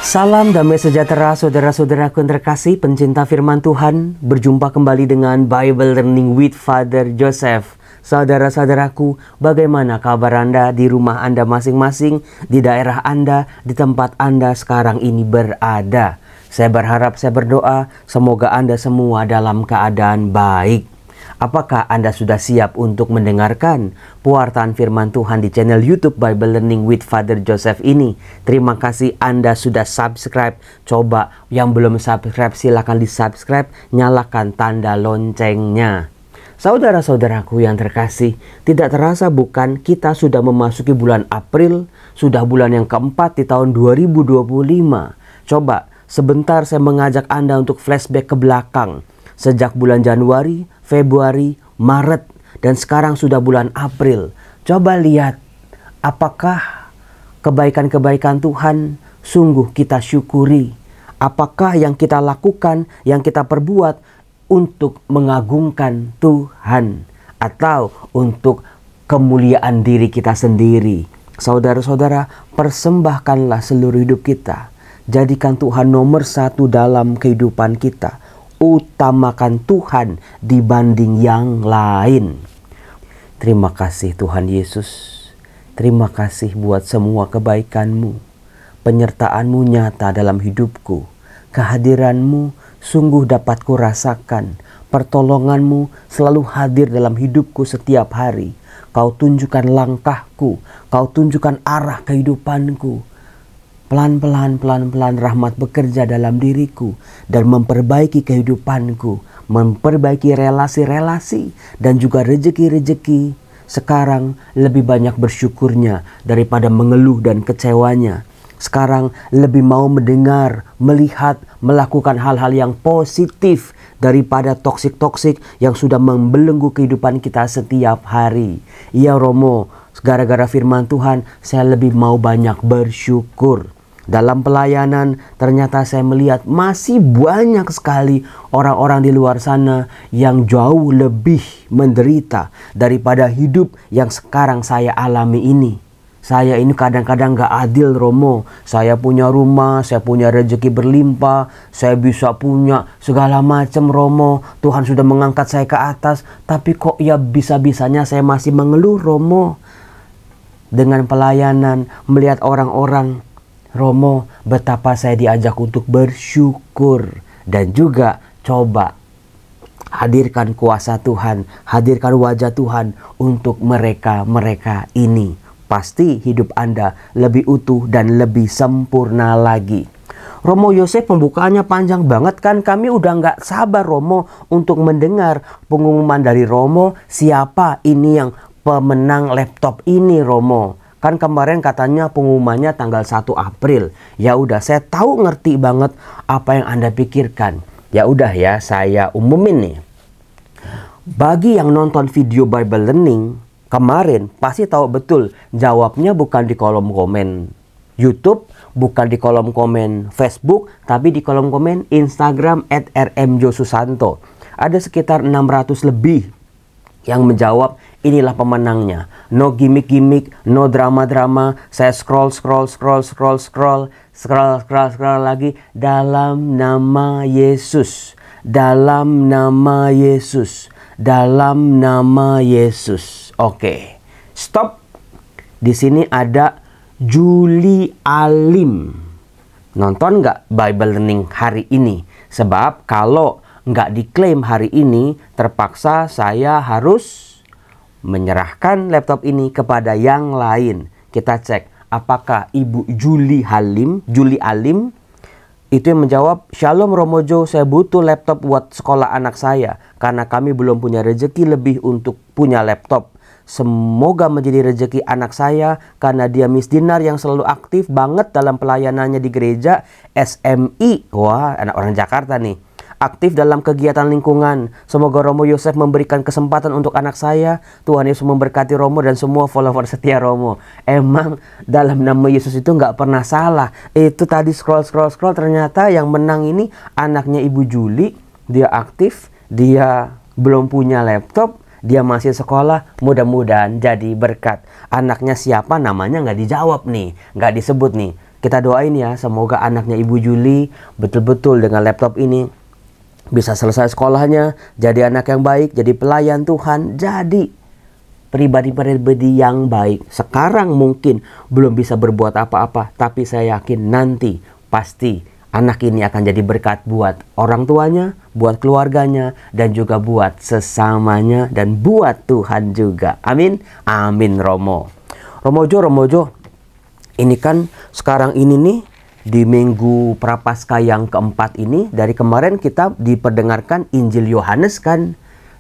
Salam damai sejahtera saudara-saudaraku yang terkasih, pencinta firman Tuhan. Berjumpa kembali dengan Bible Learning with Father Joseph. Saudara-saudaraku, bagaimana kabar Anda di rumah Anda masing-masing, di daerah Anda, di tempat Anda sekarang ini berada? Saya berharap, saya berdoa, semoga Anda semua dalam keadaan baik. Apakah Anda sudah siap untuk mendengarkan pewartaan firman Tuhan di channel YouTube Bible Learning with Father Joseph ini? Terima kasih Anda sudah subscribe. Coba yang belum subscribe silakan di subscribe, nyalakan tanda loncengnya. Saudara-saudaraku yang terkasih, tidak terasa bukan kita sudah memasuki bulan April, sudah bulan yang keempat di tahun 2025. Coba sebentar saya mengajak Anda untuk flashback ke belakang. Sejak bulan Januari, Februari, Maret, dan sekarang sudah bulan April. Coba lihat, apakah kebaikan-kebaikan Tuhan sungguh kita syukuri? Apakah yang kita lakukan, yang kita perbuat untuk mengagungkan Tuhan? Atau untuk kemuliaan diri kita sendiri? Saudara-saudara, persembahkanlah seluruh hidup kita. Jadikan Tuhan nomor satu dalam kehidupan kita. Utamakan Tuhan dibanding yang lain. Terima kasih Tuhan Yesus. Terima kasih buat semua kebaikan-Mu. Penyertaan-Mu nyata dalam hidupku. Kehadiran-Mu sungguh dapat kurasakan. Pertolongan-Mu selalu hadir dalam hidupku setiap hari. Kau tunjukkan langkahku. Kau tunjukkan arah kehidupanku. Pelan-pelan rahmat bekerja dalam diriku dan memperbaiki kehidupanku, memperbaiki relasi-relasi dan juga rejeki-rejeki. Sekarang lebih banyak bersyukurnya daripada mengeluh dan kecewanya. Sekarang lebih mau mendengar, melihat, melakukan hal-hal yang positif daripada toksik-toksik yang sudah membelenggu kehidupan kita setiap hari. Ya Romo, gara-gara firman Tuhan, saya lebih mau banyak bersyukur. Dalam pelayanan, ternyata saya melihat masih banyak sekali orang-orang di luar sana yang jauh lebih menderita daripada hidup yang sekarang saya alami ini. Saya ini kadang-kadang gak adil, Romo. Saya punya rumah, saya punya rezeki berlimpah, saya bisa punya segala macam, Romo. Tuhan sudah mengangkat saya ke atas, tapi kok ya bisa-bisanya saya masih mengeluh, Romo. Dengan pelayanan, melihat orang-orang, Romo, betapa saya diajak untuk bersyukur. Dan juga coba hadirkan kuasa Tuhan, hadirkan wajah Tuhan untuk mereka-mereka ini. Pasti hidup Anda lebih utuh dan lebih sempurna lagi. Romo Yosef, pembukaannya panjang banget kan? Kami udah nggak sabar, Romo, untuk mendengar pengumuman dari Romo. Siapa ini yang pemenang laptop ini, Romo? Kan kemarin katanya pengumumannya tanggal 1 April. Ya udah, saya tahu ngerti banget apa yang Anda pikirkan. Ya udah ya, saya umumin nih. Bagi yang nonton video Bible Learning kemarin pasti tahu betul jawabnya bukan di kolom komen YouTube, bukan di kolom komen Facebook, tapi di kolom komen Instagram @rmjosusanto. Ada sekitar 600 lebih yang menjawab inilah pemenangnya. No gimmick-gimmick, no drama-drama. Saya scroll lagi. Dalam nama Yesus. Dalam nama Yesus. Dalam nama Yesus. Oke. Stop. Di sini ada Juli Alim. Nonton nggak Bible Learning hari ini? Sebab kalau nggak diklaim hari ini, terpaksa saya harus menyerahkan laptop ini kepada yang lain. Kita cek apakah Ibu Juli Alim itu yang menjawab, Shalom Romojo, saya butuh laptop buat sekolah anak saya karena kami belum punya rezeki lebih untuk punya laptop. Semoga menjadi rezeki anak saya karena dia Miss Dinar yang selalu aktif banget dalam pelayanannya di gereja SMI. Wah, anak orang Jakarta nih. Aktif dalam kegiatan lingkungan. Semoga Romo Yosef memberikan kesempatan untuk anak saya. Tuhan Yesus memberkati Romo dan semua follower setia Romo. Emang dalam nama Yesus itu nggak pernah salah. Itu tadi scroll ternyata yang menang ini anaknya Ibu Juli. Dia aktif, dia belum punya laptop, dia masih sekolah, mudah-mudahan jadi berkat. Anaknya siapa namanya nggak dijawab nih, nggak disebut nih. Kita doain ya, semoga anaknya Ibu Juli betul-betul dengan laptop ini bisa selesai sekolahnya, jadi anak yang baik, jadi pelayan Tuhan, jadi pribadi-pribadi yang baik. Sekarang mungkin belum bisa berbuat apa-apa, tapi saya yakin nanti pasti anak ini akan jadi berkat buat orang tuanya, buat keluarganya, dan juga buat sesamanya, dan buat Tuhan juga. Amin. Amin, Romo. Romojo, ini kan sekarang ini nih, di minggu Prapaskah yang keempat ini, dari kemarin kita diperdengarkan Injil Yohanes kan.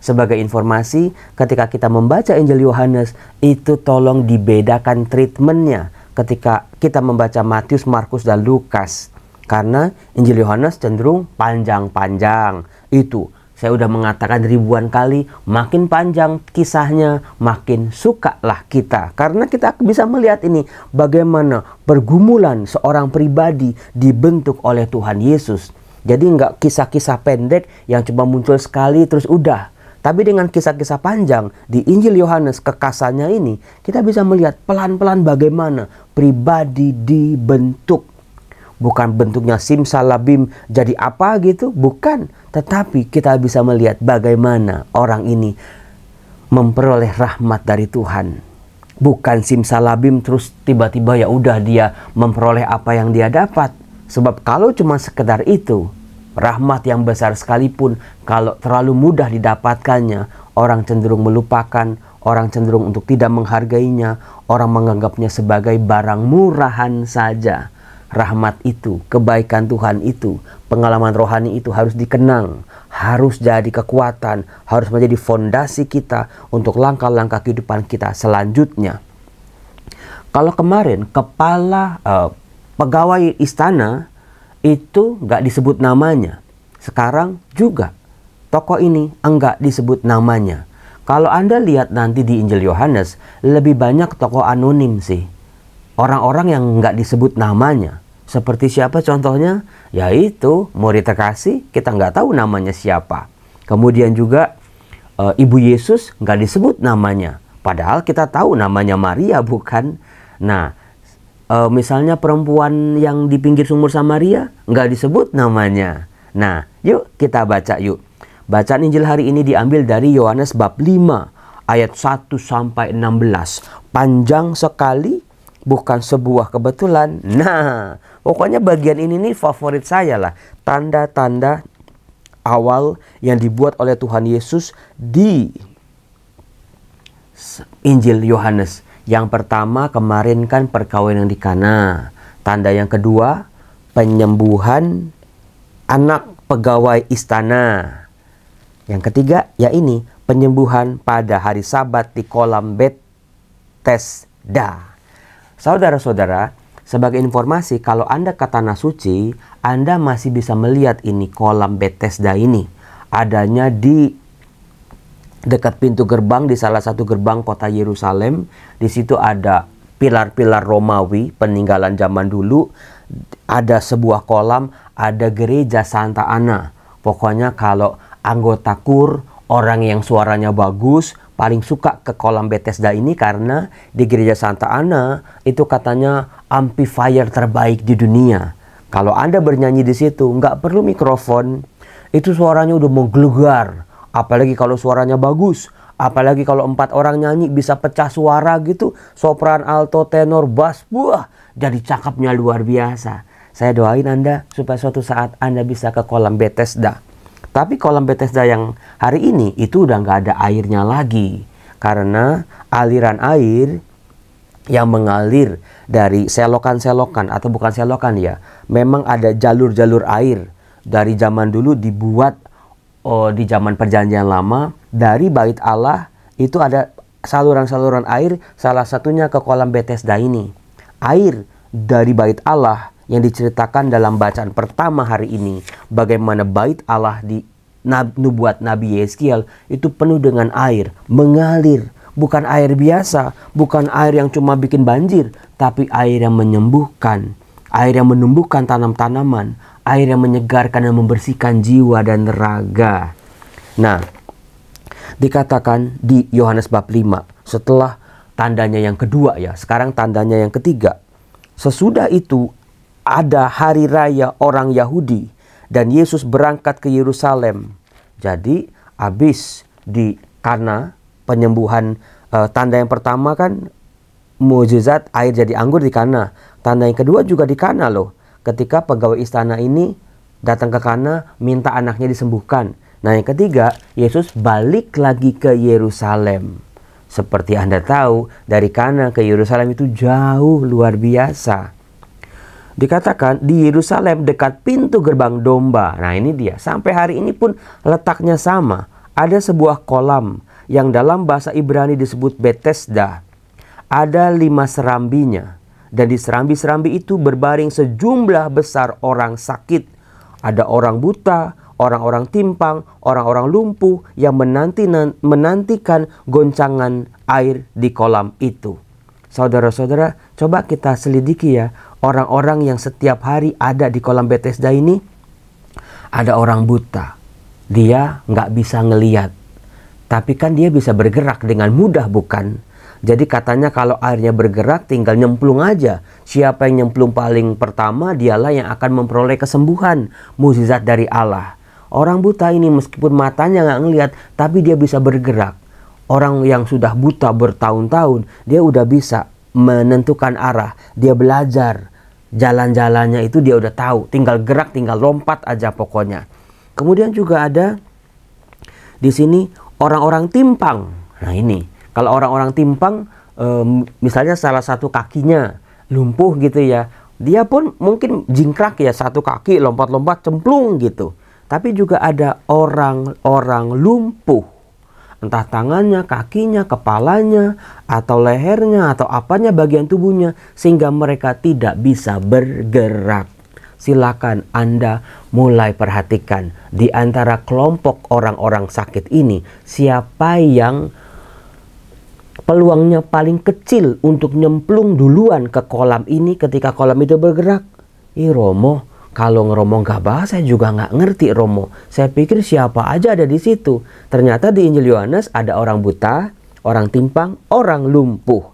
Sebagai informasi, ketika kita membaca Injil Yohanes, itu tolong dibedakan treatmentnya ketika kita membaca Matius, Markus, dan Lukas. Karena Injil Yohanes cenderung panjang-panjang. Itu saya udah mengatakan ribuan kali, makin panjang kisahnya, makin sukalah kita. Karena kita bisa melihat ini, bagaimana pergumulan seorang pribadi dibentuk oleh Tuhan Yesus. Jadi nggak kisah-kisah pendek yang cuma muncul sekali terus udah. Tapi dengan kisah-kisah panjang di Injil Yohanes, kekasannya ini, kita bisa melihat pelan-pelan bagaimana pribadi dibentuk. Bukan bentuknya simsalabim jadi apa gitu, bukan. Tetapi kita bisa melihat bagaimana orang ini memperoleh rahmat dari Tuhan. Bukan simsalabim terus tiba-tiba ya udah dia memperoleh apa yang dia dapat. Sebab kalau cuma sekedar itu, rahmat yang besar sekalipun, kalau terlalu mudah didapatkannya, orang cenderung melupakan, orang cenderung untuk tidak menghargainya, orang menganggapnya sebagai barang murahan saja. Rahmat itu, kebaikan Tuhan itu, pengalaman rohani itu harus dikenang, harus jadi kekuatan, harus menjadi fondasi kita untuk langkah-langkah kehidupan kita selanjutnya. Kalau kemarin kepala pegawai istana itu nggak disebut namanya, sekarang juga tokoh ini enggak disebut namanya. Kalau Anda lihat nanti di Injil Yohanes, lebih banyak tokoh anonim sih. Orang-orang yang nggak disebut namanya. Seperti siapa contohnya? Yaitu murid terkasih, kita nggak tahu namanya siapa. Kemudian juga Ibu Yesus nggak disebut namanya. Padahal kita tahu namanya Maria, bukan? Nah, misalnya perempuan yang di pinggir sumur Samaria nggak disebut namanya. Nah, yuk kita baca yuk. Bacaan Injil hari ini diambil dari Yohanes bab 5 ayat 1 sampai 16. Panjang sekali, bukan sebuah kebetulan. Nah, pokoknya bagian ini nih favorit saya lah. Tanda-tanda awal yang dibuat oleh Tuhan Yesus di Injil Yohanes. Yang pertama kemarin kan perkawinan di Kana. Tanda yang kedua, penyembuhan anak pegawai istana. Yang ketiga, ya ini, penyembuhan pada hari Sabat di kolam Betesda. Saudara-saudara, sebagai informasi, kalau Anda ke Tanah Suci, Anda masih bisa melihat ini kolam Betesda ini. Adanya di dekat pintu gerbang, di salah satu gerbang kota Yerusalem. Di situ ada pilar-pilar Romawi, peninggalan zaman dulu. Ada sebuah kolam, ada gereja Santa Ana. Pokoknya kalau anggota KUR, orang yang suaranya bagus, paling suka ke kolam Betesda ini karena di gereja Santa Ana itu katanya amplifier terbaik di dunia. Kalau Anda bernyanyi di situ, nggak perlu mikrofon, itu suaranya udah menggelegar. Apalagi kalau suaranya bagus, apalagi kalau 4 orang nyanyi bisa pecah suara gitu, sopran, alto, tenor, bass, wah, jadi cakepnya luar biasa. Saya doain Anda supaya suatu saat Anda bisa ke kolam Betesda. Tapi kolam Betesda yang hari ini itu udah nggak ada airnya lagi. Karena aliran air yang mengalir dari selokan-selokan, atau bukan selokan ya, memang ada jalur-jalur air. Dari zaman dulu dibuat di zaman perjanjian lama, dari Bait Allah itu ada saluran-saluran air, salah satunya ke kolam Betesda ini. Air dari Bait Allah yang diceritakan dalam bacaan pertama hari ini, bagaimana Bait Allah di nubuat Nabi Yeskiel itu penuh dengan air, mengalir. Bukan air biasa, bukan air yang cuma bikin banjir, tapi air yang menyembuhkan, air yang menumbuhkan tanam-tanaman, air yang menyegarkan dan membersihkan jiwa dan raga. Nah, dikatakan di Yohanes bab 5, setelah tandanya yang kedua ya, sekarang tandanya yang ketiga. Sesudah itu ada hari raya orang Yahudi dan Yesus berangkat ke Yerusalem. Jadi habis di Kana penyembuhan, tanda yang pertama kan mukjizat air jadi anggur di Kana. Tanda yang kedua juga di Kana loh. Ketika pegawai istana ini datang ke Kana minta anaknya disembuhkan. Nah yang ketiga, Yesus balik lagi ke Yerusalem. Seperti Anda tahu, dari Kana ke Yerusalem itu jauh luar biasa. Dikatakan di Yerusalem dekat pintu gerbang domba. Nah ini dia, sampai hari ini pun letaknya sama. Ada sebuah kolam yang dalam bahasa Ibrani disebut Bethesda. Ada 5 serambinya. Dan di serambi-serambi itu berbaring sejumlah besar orang sakit. Ada orang buta, orang-orang timpang, orang-orang lumpuh yang menantikan goncangan air di kolam itu. Saudara-saudara, coba kita selidiki ya. Orang-orang yang setiap hari ada di kolam Bethesda ini, ada orang buta. Dia nggak bisa ngelihat. Tapi kan dia bisa bergerak dengan mudah, bukan? Jadi katanya kalau airnya bergerak tinggal nyemplung aja. Siapa yang nyemplung paling pertama dialah yang akan memperoleh kesembuhan. Mukjizat dari Allah. Orang buta ini meskipun matanya nggak ngelihat, tapi dia bisa bergerak. Orang yang sudah buta bertahun-tahun, dia udah bisa menentukan arah. Dia belajar. Jalan-jalannya itu dia udah tahu. Tinggal gerak, tinggal lompat aja pokoknya. Kemudian juga ada di sini orang-orang timpang. Nah ini. Kalau orang-orang timpang, misalnya salah satu kakinya lumpuh gitu ya. Dia pun mungkin jingkrak ya, satu kaki lompat-lompat cemplung gitu. Tapi juga ada orang-orang lumpuh. Entah tangannya, kakinya, kepalanya, atau lehernya, atau apanya bagian tubuhnya. Sehingga mereka tidak bisa bergerak. Silakan Anda mulai perhatikan. Di antara kelompok orang-orang sakit ini, siapa yang peluangnya paling kecil untuk nyemplung duluan ke kolam ini ketika kolam itu bergerak? Romo, kalau Romo nggak bahas saya juga nggak ngerti Romo. Saya pikir siapa aja ada di situ. Ternyata di Injil Yohanes ada orang buta, orang timpang, orang lumpuh.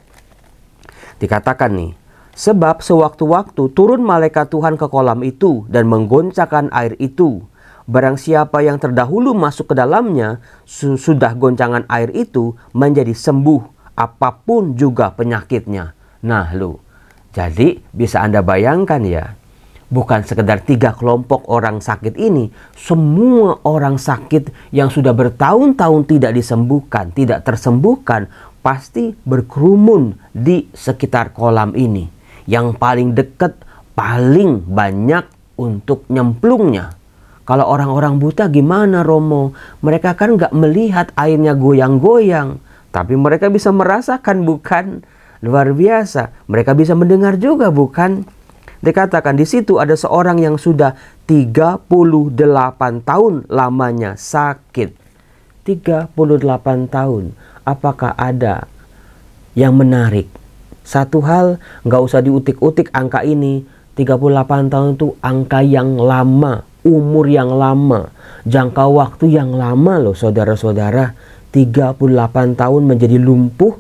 Dikatakan nih, sebab sewaktu-waktu turun malaikat Tuhan ke kolam itu dan menggoncangkan air itu. Barang siapa yang terdahulu masuk ke dalamnya, sudah goncangan air itu menjadi sembuh. Apapun juga penyakitnya. Nah lu, jadi bisa Anda bayangkan ya, bukan sekedar 3 kelompok orang sakit ini, semua orang sakit yang sudah bertahun-tahun tidak disembuhkan, tidak tersembuhkan, pasti berkerumun di sekitar kolam ini. Yang paling dekat, paling banyak untuk nyemplungnya. Kalau orang-orang buta gimana Romo? Mereka kan nggak melihat airnya goyang-goyang. Tapi mereka bisa merasakan, bukan? Luar biasa. Mereka bisa mendengar juga, bukan? Dikatakan di situ ada seorang yang sudah 38 tahun lamanya sakit. 38 tahun. Apakah ada yang menarik? Satu hal, nggak usah diutik-utik angka ini. 38 tahun itu angka yang lama. Umur yang lama. Jangka waktu yang lama loh saudara-saudara. 38 tahun menjadi lumpuh.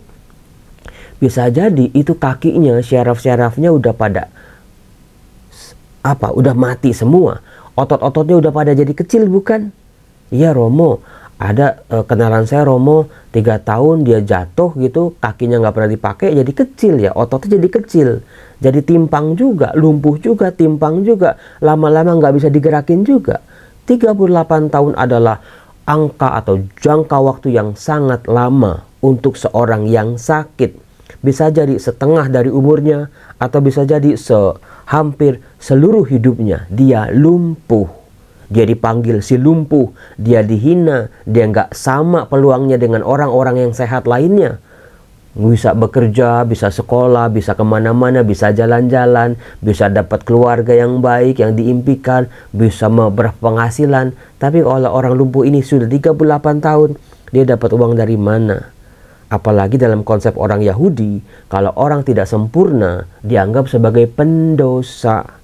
Bisa jadi itu kakinya, syaraf-syarafnya udah pada udah mati semua. Otot-ototnya udah pada jadi kecil, bukan? Iya Romo, ada kenalan saya Romo 3 tahun dia jatuh gitu, kakinya nggak pernah dipakai, jadi kecil ya, ototnya jadi kecil. Jadi timpang juga, lumpuh juga, timpang juga. Lama-lama nggak bisa digerakin juga. 38 tahun adalah angka atau jangka waktu yang sangat lama untuk seorang yang sakit. Bisa jadi setengah dari umurnya atau bisa jadi hampir seluruh hidupnya dia lumpuh. Dia dipanggil si lumpuh, dia dihina, dia nggak sama peluangnya dengan orang-orang yang sehat lainnya. Bisa bekerja, bisa sekolah, bisa kemana-mana, bisa jalan-jalan, bisa dapat keluarga yang baik, yang diimpikan, bisa berpenghasilan. Tapi kalau orang lumpuh ini sudah 38 tahun, dia dapat uang dari mana? Apalagi dalam konsep orang Yahudi, kalau orang tidak sempurna, dianggap sebagai pendosa.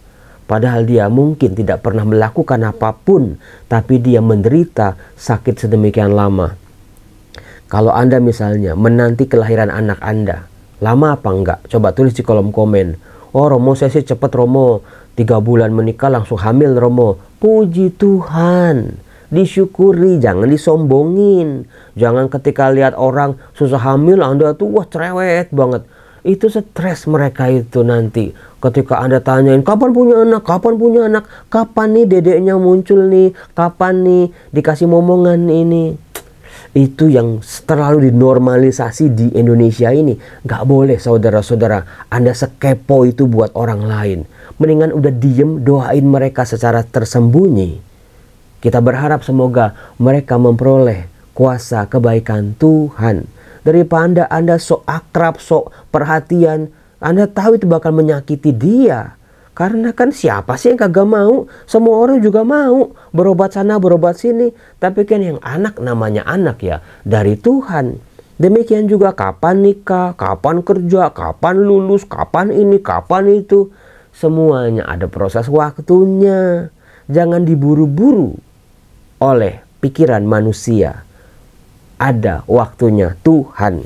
Padahal dia mungkin tidak pernah melakukan apapun, tapi dia menderita sakit sedemikian lama. Kalau Anda misalnya menanti kelahiran anak Anda, lama apa enggak? Coba tulis di kolom komen. Oh Romo, saya sih cepet Romo, 3 bulan menikah langsung hamil Romo. Puji Tuhan, disyukuri, jangan disombongin. Jangan ketika lihat orang susah hamil Anda tuh wah cerewet banget. Itu stres mereka itu nanti. Ketika Anda tanyain kapan punya anak, kapan nih dedeknya muncul nih, kapan nih dikasih momongan ini. Itu yang terlalu dinormalisasi di Indonesia ini. Gak boleh saudara-saudara Anda sekepo itu buat orang lain. Mendingan udah diem, doain mereka secara tersembunyi. Kita berharap semoga mereka memperoleh kuasa kebaikan Tuhan. Daripada Anda sok akrab, sok perhatian, Anda tahu itu bakal menyakiti dia. Karena kan siapa sih yang kagak mau? Semua orang juga mau berobat sana, berobat sini. Tapi kan yang anak namanya anak ya, dari Tuhan. Demikian juga kapan nikah, kapan kerja, kapan lulus, kapan ini, kapan itu. Semuanya ada proses waktunya. Jangan diburu-buru oleh pikiran manusia. Ada waktunya Tuhan.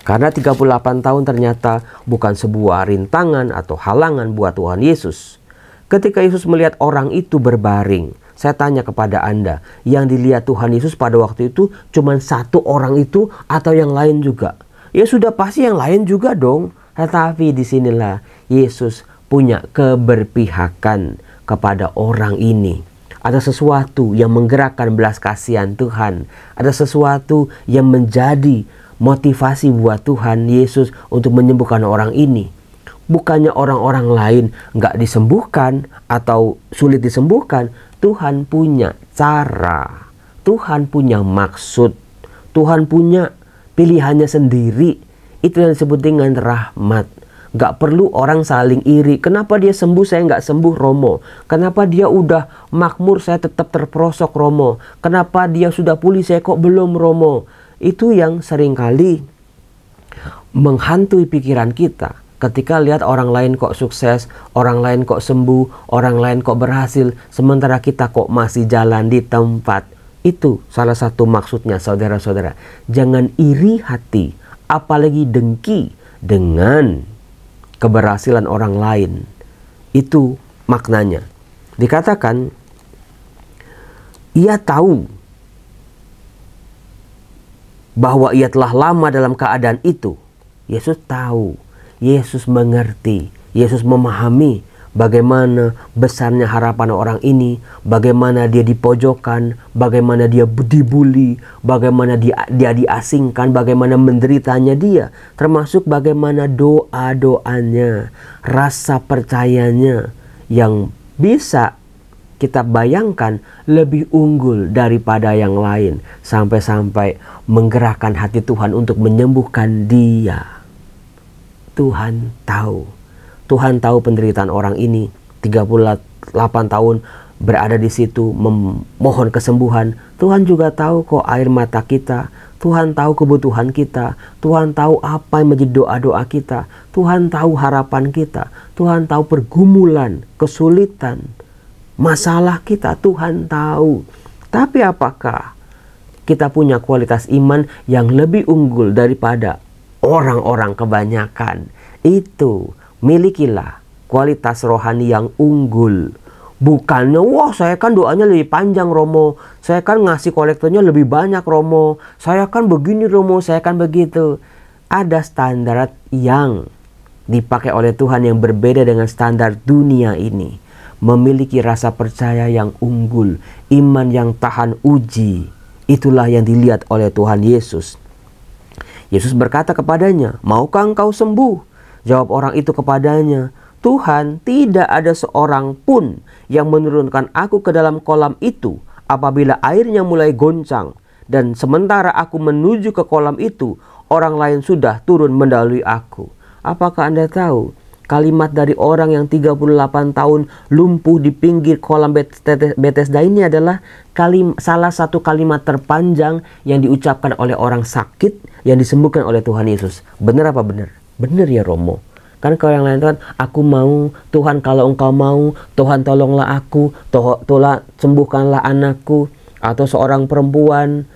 Karena 38 tahun ternyata bukan sebuah rintangan atau halangan buat Tuhan Yesus. Ketika Yesus melihat orang itu berbaring, saya tanya kepada Anda, yang dilihat Tuhan Yesus pada waktu itu cuma satu orang itu atau yang lain juga? Ya sudah pasti yang lain juga dong. Tetapi disinilah Yesus punya keberpihakan kepada orang ini. Ada sesuatu yang menggerakkan belas kasihan Tuhan. Ada sesuatu yang menjadi motivasi buat Tuhan Yesus untuk menyembuhkan orang ini. Bukannya orang-orang lain nggak disembuhkan atau sulit disembuhkan. Tuhan punya cara. Tuhan punya maksud. Tuhan punya pilihannya sendiri. Itu yang disebut dengan rahmat. Gak perlu orang saling iri. Kenapa dia sembuh saya nggak sembuh Romo? Kenapa dia udah makmur saya tetap terperosok Romo? Kenapa dia sudah pulih saya kok belum Romo? Itu yang seringkali menghantui pikiran kita. Ketika lihat orang lain kok sukses, orang lain kok sembuh, orang lain kok berhasil, sementara kita kok masih jalan di tempat. Itu salah satu maksudnya saudara-saudara. Jangan iri hati, apalagi dengki dengan keberhasilan orang lain. Itu maknanya. Dikatakan ia tahu bahwa ia telah lama dalam keadaan itu. Yesus tahu, Yesus mengerti, Yesus memahami bagaimana besarnya harapan orang ini, bagaimana dia dipojokkan, bagaimana dia dibully, bagaimana dia diasingkan, bagaimana menderitanya dia, termasuk bagaimana doa-doanya, rasa percayanya yang bisa kita bayangkan lebih unggul daripada yang lain, sampai-sampai menggerakkan hati Tuhan untuk menyembuhkan dia. Tuhan tahu. Tuhan tahu penderitaan orang ini. 38 tahun berada di situ memohon kesembuhan. Tuhan juga tahu kok air mata kita. Tuhan tahu kebutuhan kita. Tuhan tahu apa yang menjadi doa-doa kita. Tuhan tahu harapan kita. Tuhan tahu pergumulan, kesulitan, masalah kita. Tuhan tahu. Tapi apakah kita punya kualitas iman yang lebih unggul daripada orang-orang kebanyakan? Itu, milikilah kualitas rohani yang unggul. Bukannya, wah saya kan doanya lebih panjang Romo, saya kan ngasih kolektornya lebih banyak Romo, saya kan begini Romo, saya kan begitu. Ada standar yang dipakai oleh Tuhan yang berbeda dengan standar dunia ini. Memiliki rasa percaya yang unggul, iman yang tahan uji. Itulah yang dilihat oleh Tuhan Yesus. Yesus berkata kepadanya, maukah engkau sembuh? Jawab orang itu kepadanya, Tuhan, tidak ada seorang pun yang menurunkan aku ke dalam kolam itu apabila airnya mulai goncang. Dan sementara aku menuju ke kolam itu, orang lain sudah turun mendahului aku. Apakah Anda tahu? Kalimat dari orang yang 38 tahun lumpuh di pinggir kolam Bethesda ini adalah salah satu kalimat terpanjang yang diucapkan oleh orang sakit yang disembuhkan oleh Tuhan Yesus. Benar apa benar? Benar ya Romo. Kan kalau yang lain kan, aku mau, Tuhan kalau engkau mau, Tuhan tolonglah aku, tolong sembuhkanlah anakku, atau seorang perempuan.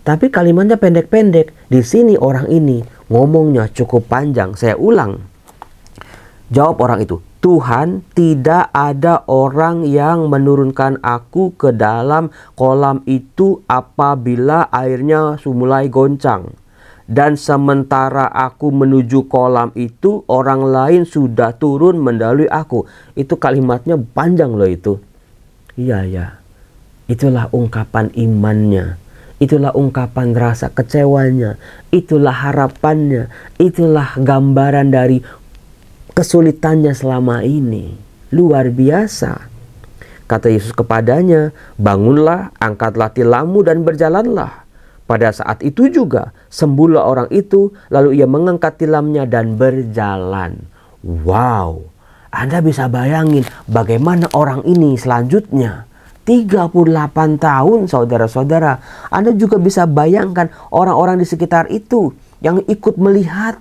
Tapi kalimatnya pendek-pendek. Di sini orang ini ngomongnya cukup panjang. Saya ulang. Jawab orang itu, Tuhan, tidak ada orang yang menurunkan aku ke dalam kolam itu apabila airnya mulai goncang. Dan sementara aku menuju kolam itu, orang lain sudah turun mendahului aku. Itu kalimatnya panjang loh itu. Iya ya, itulah ungkapan imannya. Itulah ungkapan rasa kecewanya. Itulah harapannya. Itulah gambaran dari kesulitannya selama ini. Luar biasa. Kata Yesus kepadanya, bangunlah, angkatlah tilammu dan berjalanlah. Pada saat itu juga sembuhlah orang itu, lalu ia mengangkat tilamnya dan berjalan. Wow, Anda bisa bayangin bagaimana orang ini selanjutnya. 38 tahun saudara-saudara. Anda juga bisa bayangkan orang-orang di sekitar itu yang ikut melihat.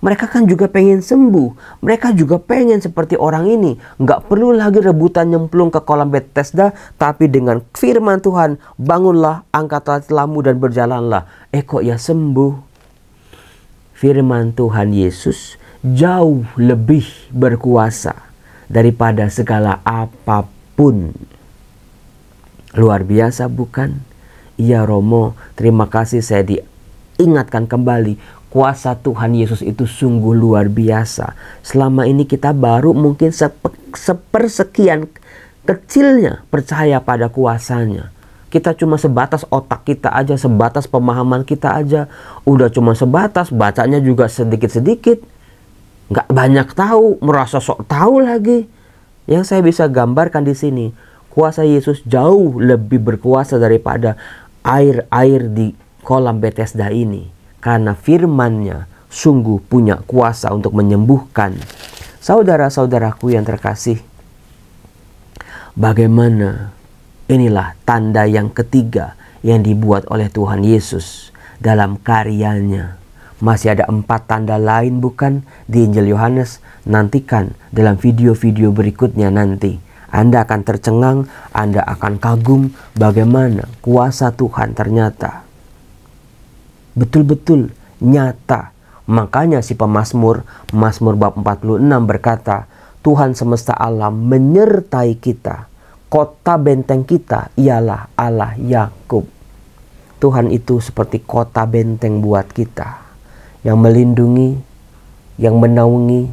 Mereka kan juga pengen sembuh. Mereka juga pengen seperti orang ini. Nggak perlu lagi rebutan nyemplung ke kolam Bethesda. Tapi dengan firman Tuhan, bangunlah, angkatlah tilammu dan berjalanlah. Kok ya sembuh? Firman Tuhan Yesus jauh lebih berkuasa daripada segala apapun. Luar biasa bukan? Iya Romo, terima kasih saya diingatkan kembali. Kuasa Tuhan Yesus itu sungguh luar biasa. Selama ini kita baru mungkin sepersekian kecilnya percaya pada kuasanya. Kita cuma sebatas otak kita aja, sebatas pemahaman kita aja. Udah cuma sebatas, bacanya juga sedikit-sedikit. Nggak banyak tahu, merasa sok tahu lagi. Yang saya bisa gambarkan di sini, kuasa Yesus jauh lebih berkuasa daripada air-air di kolam Bethesda ini. Karena firman-Nya sungguh punya kuasa untuk menyembuhkan. Saudara-saudaraku yang terkasih, bagaimana inilah tanda yang ketiga yang dibuat oleh Tuhan Yesus dalam karyanya. Masih ada 4 tanda lain bukan di Injil Yohanes? Nantikan dalam video-video berikutnya nanti. Anda akan tercengang, Anda akan kagum bagaimana kuasa Tuhan ternyata betul-betul nyata. Makanya si pemazmur, Mazmur bab 46 berkata, Tuhan semesta alam menyertai kita. Kota benteng kita ialah Allah Yakub. Tuhan itu seperti kota benteng buat kita. Yang melindungi, yang menaungi,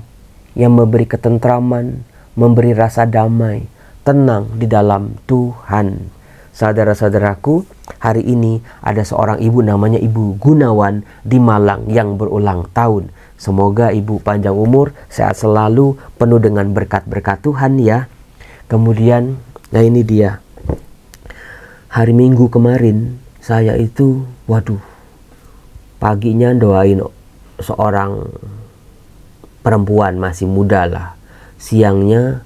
yang memberi ketentraman, memberi rasa damai, tenang di dalam Tuhan. Saudara-saudaraku, hari ini ada seorang ibu namanya Ibu Gunawan di Malang yang berulang tahun. Semoga ibu panjang umur, sehat selalu, penuh dengan berkat-berkat Tuhan ya. Kemudian, nah ini dia. Hari Minggu kemarin, saya itu, paginya doain seorang perempuan masih muda lah. Siangnya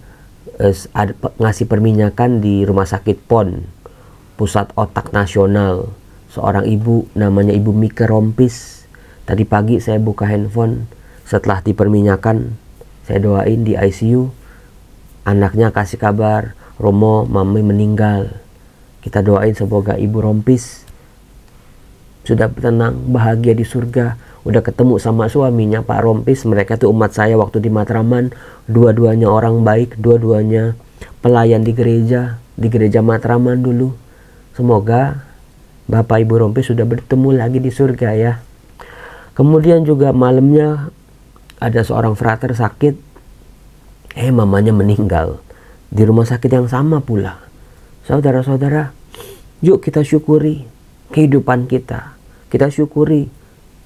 ngasih perminyakan di Rumah Sakit PON. Pusat Otak Nasional, seorang ibu namanya Ibu Mika Rompis. Tadi pagi saya buka handphone, setelah diperminyakan, saya doain di ICU. Anaknya kasih kabar, Romo, mami meninggal. Kita doain semoga Ibu Rompis sudah tenang, bahagia di surga. Udah ketemu sama suaminya Pak Rompis. Mereka tuh umat saya waktu di Matraman. Dua-duanya orang baik, dua-duanya pelayan di gereja Matraman dulu. Semoga Bapak Ibu Rompis sudah bertemu lagi di surga ya. Kemudian juga malamnya ada seorang frater sakit. Mamanya meninggal di rumah sakit yang sama pula. Saudara-saudara, yuk kita syukuri kehidupan kita. Kita syukuri,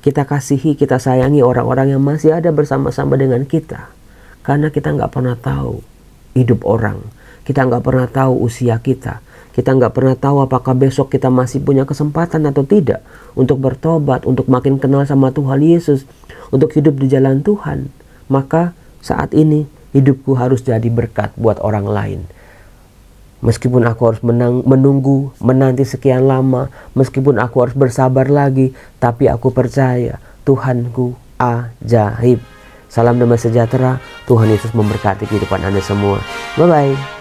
kita kasihi, kita sayangi orang-orang yang masih ada bersama-sama dengan kita. Karena kita nggak pernah tahu hidup orang. Kita nggak pernah tahu usia kita. Kita nggak pernah tahu apakah besok kita masih punya kesempatan atau tidak untuk bertobat, untuk makin kenal sama Tuhan Yesus, untuk hidup di jalan Tuhan. Maka saat ini hidupku harus jadi berkat buat orang lain. Meskipun aku harus menunggu, menanti sekian lama, meskipun aku harus bersabar lagi, tapi aku percaya Tuhanku ajaib. Salam damai sejahtera, Tuhan Yesus memberkati kehidupan Anda semua. Bye-bye.